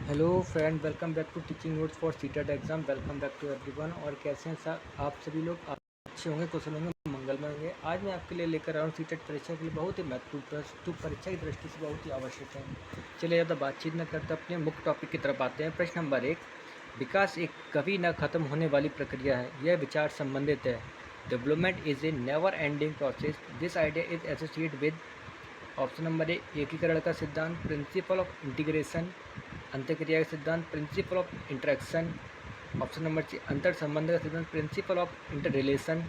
Hello friend, welcome back to teaching notes for CTET exam. Welcome back to everyone. और कैसे हैं sir आप सभी लोग? आप अच्छे होंगे, कुशल होंगे, मंगलमय होंगे। आज मैं आपके लिए लेकर आया हूँ सीटेट परीक्षा के लिए बहुत ही महत्वपूर्ण प्रश्न, जो परीक्षा की दृष्टि से बहुत ही आवश्यक है। चलिए ज़्यादा बातचीत न करते अपने मुख्य टॉपिक की तरफ आते हैं। प्रश्न नंबर 1, विकास एक कभी न खत्म होने वाली प्रक्रिया है। यह विचार संबंधित है। Development is a never ending process. This idea is associated with option number 1, एकीकरण का सिद्धांत, प्रिंसिपल ऑफ इंटीग्रेशन, अंतःक्रिया का सिद्धांत, principle of interaction. Option number C, अंतर संबंध का सिद्धांत, principle of interrelation.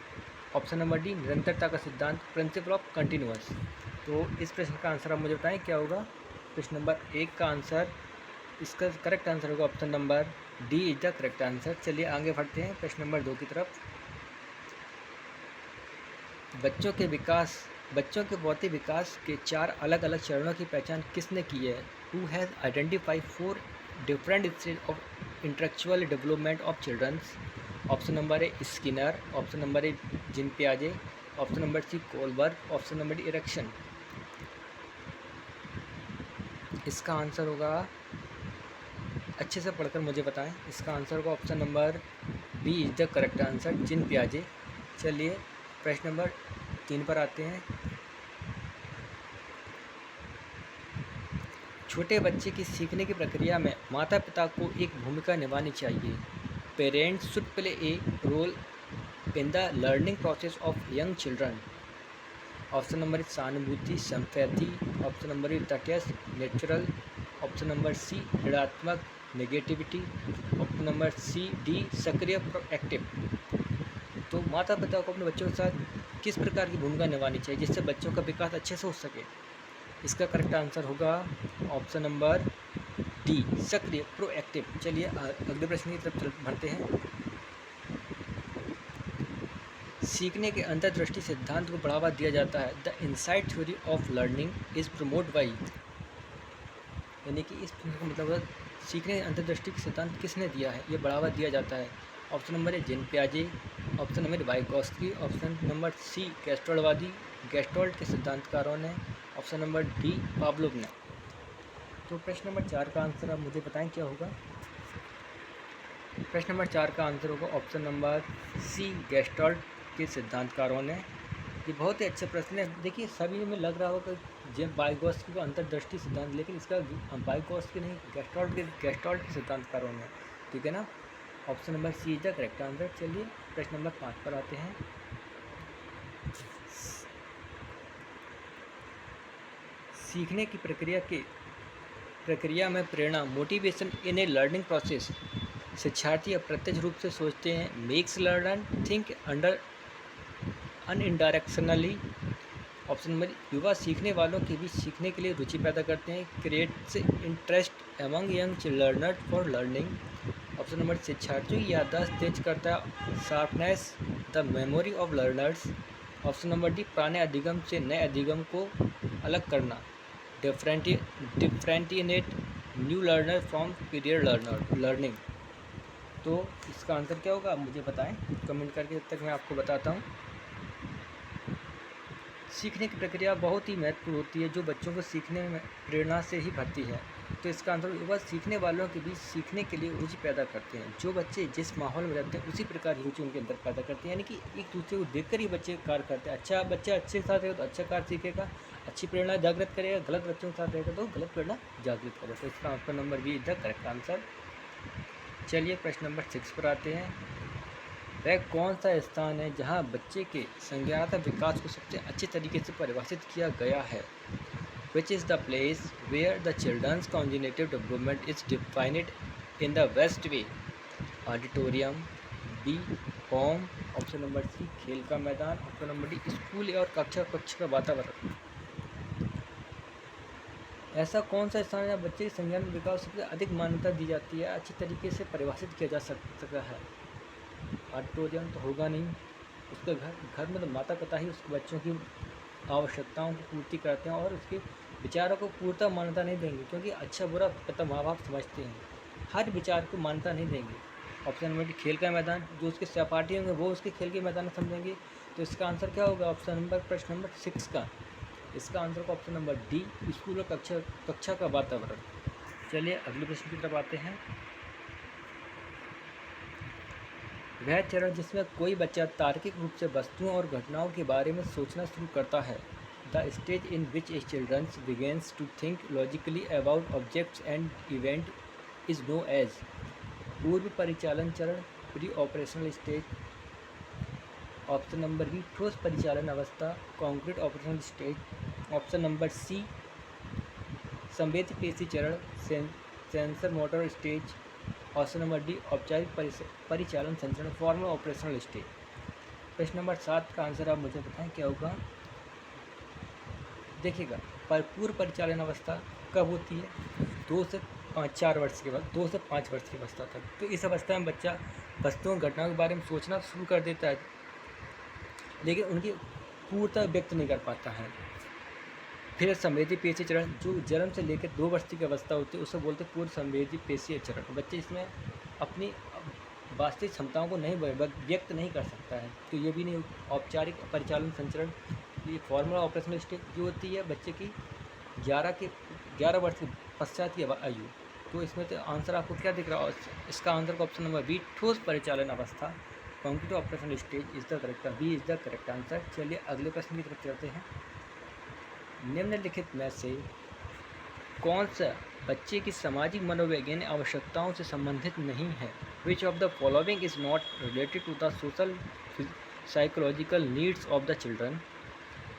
Option number D, निरंतरता का सिद्धांत, प्रिंसिपल ऑफ कंटिन्यूअस। तो इस प्रश्न का आंसर आप मुझे बताएं क्या होगा। प्रश्न नंबर 1 का आंसर, इसका करेक्ट आंसर होगा option number D is the correct answer. चलिए आगे बढ़ते हैं प्रश्न नंबर 2 की तरफ। बच्चों के भौतिक विकास के 4 अलग अलग चरणों की पहचान किसने की है? Who has identified 4 different stage of intellectual development of childrens? Option number A Skinner, option number A Jean पियाजे, option number C Kohlberg, option number D Erikson. इसका आंसर होगा, अच्छे से पढ़कर मुझे बताएं, इसका आंसर होगा option number B is the correct answer, Jean पियाजे। चलिए प्रश्न नंबर 3 पर आते हैं। छोटे बच्चे की सीखने की प्रक्रिया में माता पिता को एक भूमिका निभानी चाहिए। Parents should play a role in the learning process of young children. Option number सहानुभूति, सिंपैथी, ऑप्शन नंबर तटस्थ, नेचुरल, ऑप्शन नंबर सी ऋणात्मक, negativity, option number C D सक्रिय, प्रोएक्टिव। तो माता पिता को अपने बच्चों के साथ किस प्रकार की भूमिका निभानी चाहिए जिससे बच्चों का विकास अच्छे से हो सके? इसका करेक्ट आंसर होगा ऑप्शन नंबर डी सक्रिय, प्रोएक्टिव। चलिए अगले प्रश्न की तरफ बढ़ते हैं। सीखने के अंतर्दृष्टि सिद्धांत को बढ़ावा दिया जाता है। The insight theory of learning is promote by, यानी कि इस प्रश्न का मतलब है सीखने के अंतर्दृष्टि के सिद्धांत किसने दिया है, ये बढ़ावा दिया जाता है। ऑप्शन नंबर ए जिन पियाजे, option number Vygotsky, option number C gestalt के सिद्धांतकारों ने, ऑप्शन नंबर डी पावलोव ने। तो प्रश्न नंबर 4 का आंसर आप मुझे बताएं क्या होगा। प्रश्न नंबर 4 का आंसर होगा ऑप्शन नंबर सी गेस्टोल्ट के सिद्धांतकारों ने। ये बहुत ही अच्छे प्रश्न है। देखिए सभी में लग रहा होगा जेम वाइगोत्स्की को अंतर्दृष्टि सिद्धांत, लेकिन इसका वाइगोत्स्की नहीं, गेस्टोल्ट के सिद्धांतकारों ने, ठीक है ना। Option number C is the correct answer. चलिए प्रश्न नंबर 5 पर आते हैं। सीखने की प्रक्रिया में प्रेरणा, motivation in a learning process. शिक्षार्थी अप्रत्यक्ष रूप से सोचते हैं। Makes learner think under indirectly. Option number युवा सीखने वालों के बीच सीखने के लिए रुचि पैदा करते हैं। Creates interest among young learner for learning. Option number शिक्षार्थियों की याददाश्त तेज करता है। Sharpness the memory of learners. Option number D पुराने अधिगम से नए अधिगम को अलग करना। Differentiate new learner from period learning. तो इसका आंसर क्या होगा आप मुझे बताएं कमेंट करके, जब तक मैं आपको बताता हूँ। सीखने की प्रक्रिया बहुत ही महत्वपूर्ण होती है जो बच्चों को सीखने में प्रेरणा से ही भरती है। तो इसका आंसर युवा सीखने वालों के बीच सीखने के लिए रुचि पैदा करते हैं। जो बच्चे जिस माहौल में रहते हैं उसी प्रकार की रुचि उनके अंदर पैदा करते हैं, यानी कि एक दूसरे को देखकर ही बच्चे कार्य करते हैं। अच्छा बच्चा अच्छे के साथ रहेगा तो अच्छा कार्य सीखेगा, अच्छी प्रेरणा जागृत करेगा, गलत बच्चों के साथ रहेगा तो गलत प्रेरणा जागृत करेगा। तो इसका option number B is the correct answer. चलिए प्रश्न नंबर 6 पर आते हैं। वह कौन सा स्थान है जहाँ बच्चे के संज्ञानात्मक विकास को सबसे अच्छे तरीके से परिभाषित किया गया है? Which is the place where the children's cognitive development is defined in the best way? Auditorium, B home, option number C खेल का मैदान, ऑप्शन नंबर डी स्कूल और कक्ष का वातावरण। ऐसा कौन सा स्थान है जहाँ बच्चे के संज्ञानात्मक विकास सबसे अधिक मान्यता दी जाती है, अच्छी तरीके से परिभाषित किया जा सकता है? ऑडिटोरियम तो होगा नहीं, उसका घर में तो माता पिता ही उसके बच्चों की आवश्यकताओं की पूर्ति करते हैं और उसके विचारों को पूर्णतः मान्यता नहीं देंगे, क्योंकि अच्छा बुरा पिता माँ बाप समझते हैं, हर विचार को मान्यता नहीं देंगे। ऑप्शन नंबर डी खेल का मैदान, जो उसके सहपाठी होंगे वो उसके खेल के मैदान समझेंगे। तो इसका आंसर क्या होगा ऑप्शन नंबर प्रश्न नंबर 6 का? इसका आंसर का ऑप्शन नंबर डी स्कूल और कक्षा का वातावरण। चलिए अगले प्रश्न की तरफ आते हैं। वह चरण जिसमें कोई बच्चा तार्किक रूप से वस्तुओं और घटनाओं के बारे में सोचना शुरू करता है। The stage in which a children begins to think logically about objects and event is known as पूर्व परिचालन चरण, pre operational stage. Option number B ठोस परिचालन अवस्था, concrete operational stage. Option number C संवेदी पेशी चरण, sensor motor stage. Option number D औपचारिक परिचालन संचरण, फॉर्मल ऑपरेशनल स्टेज। प्रश्न नंबर 7 का आंसर आप मुझे बताएं क्या होगा। देखिएगा, पूर्व परिचालन अवस्था कब होती है? 2 से 4 वर्ष के बाद, 2 से 5 वर्ष की अवस्था तक। तो इस अवस्था में बच्चा वस्तुओं घटनाओं के बारे में सोचना शुरू कर देता है, लेकिन उनकी पूर्णतः व्यक्त नहीं कर पाता है। फिर संवेदी पेशी चरण, जो जन्म से लेकर 2 वर्ष की अवस्था होती है, उसे बोलते हैं पूर्व संवेदी पेशीय चरण। बच्चे इसमें अपनी वास्तविक क्षमताओं को नहीं व्यक्त नहीं कर सकता है। तो ये भी नहीं। औपचारिक परिचालन संचरण, ये फॉर्मल ऑपरेशनल स्टेज जो होती है बच्चे की 11 वर्ष के पश्चात की आयु। तो इसमें तो आंसर आपको क्या दिख रहा है? इसका आंसर का ऑप्शन नंबर बी ठोस परिचालन अवस्था, concrete operational stage is the correct, B is the correct answer. चलिए अगले प्रश्न की तरफ चलते हैं। निम्नलिखित में से कौन सा बच्चे की सामाजिक मनोवैज्ञानिक आवश्यकताओं से संबंधित नहीं है? Which of the following is not related to the social psychological needs of the children?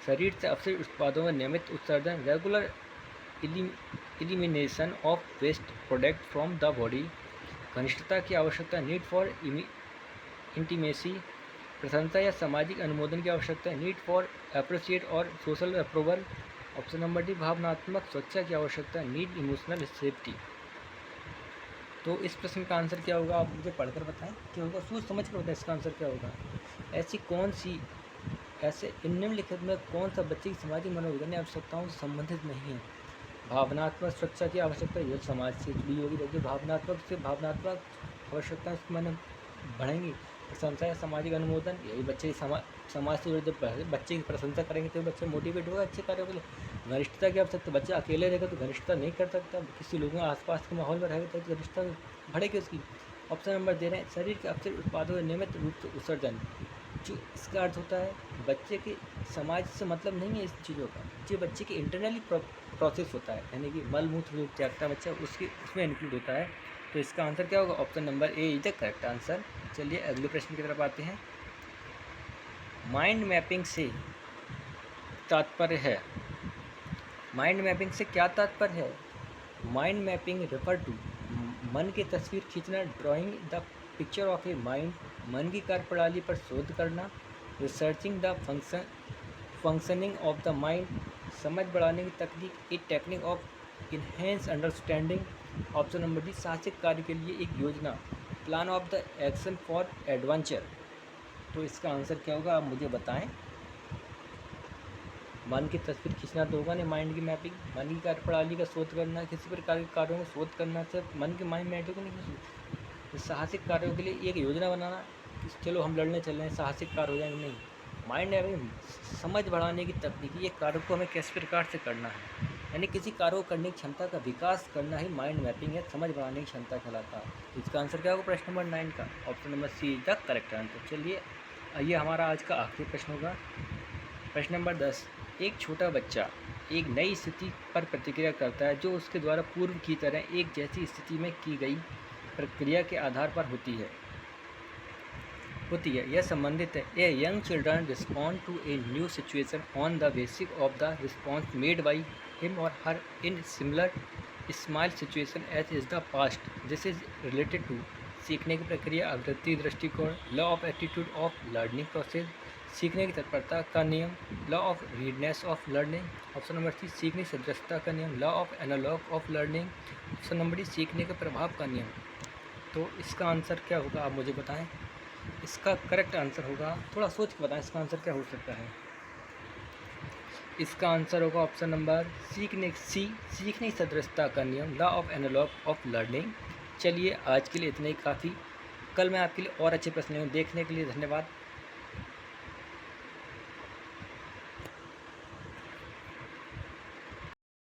शरीर से अवशिष्ट उत्पादों का नियमित उत्सर्जन, regular elimination of waste product from the body, घनिष्ठता की आवश्यकता, नीड फॉर इंटीमेसी, प्रशंसा या सामाजिक अनुमोदन की आवश्यकता, नीड फॉर अप्रिशिएट और social approval. Option number D भावनात्मक सुरक्षा की आवश्यकता, नीड इमोशनल सेफ्टी। तो इस प्रश्न का आंसर क्या होगा, आप मुझे पढ़कर बताएं क्या होगा, सोच समझ कर बताएं इसका आंसर क्या होगा। ऐसे निम्नलिखित में कौन सा बच्चे की सामाजिक मनोवैज्ञानिक आवश्यकताओं से संबंधित नहीं है? भावनात्मक सुरक्षा की आवश्यकता, ये समाज से जुड़ी होगी। देखिए, भावनात्मक आवश्यकताएं मैंने बढ़ेंगी। प्रशंसा या सामाजिक अनुमोदन, यही बच्चे समाज से जुड़े, जब बच्चे की प्रशंसा करेंगे तो बच्चे मोटिवेट होगा अच्छे कार्यों के लिए। घनिष्ठता की आवश्यकता, बच्चा अकेले रहेगा तो घनिष्ठता नहीं कर सकता, किसी लोगों आसपास के माहौल में रहेगा तो घनिष्ठता बढ़ेगी उसकी। ऑप्शन नंबर दे रहे हैं शरीर के अवशिष्ट उत्पादों का नियमित रूप से उत्सर्जन, जो इसका अर्थ होता है बच्चे के समाज से मतलब नहीं है इस चीज़ों का, जो बच्चे के इंटरनली प्रोसेस होता है, यानी कि मल मूत्र जो त्यागता है बच्चा उसमें इंक्लूड होता है। तो इसका आंसर क्या होगा? Option number A is the correct answer. चलिए अगले प्रश्न की तरफ आते हैं। माइंड मैपिंग से तात्पर्य है, माइंड मैपिंग से क्या तात्पर्य है? माइंड मैपिंग रेफर टू मन की तस्वीर खींचना, drawing the picture of a mind, मन की कार्यप्रणाली पर शोध करना, researching the functioning of the mind, समझ बढ़ाने की तकनीक, a technique of enhance understanding. Option number D साहसिक कार्य के लिए एक योजना, plan of the action for adventure. तो इसका आंसर क्या होगा, आप मुझे बताएं। मन की तस्वीर खींचना तो होगा नहीं, माइंड की मैपिंग, मन की कार्यप्रणाली का शोध करना, किसी प्रकार के कार्यों में शोध करना, सिर्फ मन की माइंड मैपिंग को नहीं। तो साहसिक कार्यों के लिए एक योजना बनाना, चलो हम लड़ने चल रहे हैं, साहसिक कार्य हो जाएंगे, नहीं। माइंड मैपिंग समझ बढ़ाने की तकनीक, ये कार्य को हमें किस प्रकार से करना है, यानी किसी कार्य को करने की क्षमता का विकास करना ही माइंड मैपिंग है, समझ बढ़ाने की क्षमता कहलाता है। इसका आंसर क्या होगा प्रश्न नंबर 9 का? Option number C is the correct answer. चलिए ये हमारा आज का आखिरी प्रश्न होगा। प्रश्न नंबर 10। एक छोटा बच्चा एक नई स्थिति पर प्रतिक्रिया करता है जो उसके द्वारा पूर्व की तरह एक जैसी स्थिति में की गई प्रक्रिया के आधार पर होती है। यह संबंधित है। A young children respond to a new situation on the basis of the response made by him और her in similar small situation as is the past. This is related to सीखने की प्रक्रिया, अग्रती दृष्टिकोण, law of attitude of learning process, सीखने की तत्परता का नियम, law of readiness of learning. Option number C सीखने की सदृशता का नियम, law of analog of learning. Option number D सीखने के प्रभाव का नियम। तो इसका आंसर क्या होगा, आप मुझे बताएं। इसका करेक्ट आंसर होगा, थोड़ा सोच के बताएं इसका आंसर क्या हो सकता है। इसका आंसर होगा ऑप्शन नंबर सीखने की सदृशता का नियम, law of analog of learning. चलिए आज के लिए इतना ही काफ़ी। कल मैं आपके लिए और अच्छे प्रश्न देखने के लिए धन्यवाद।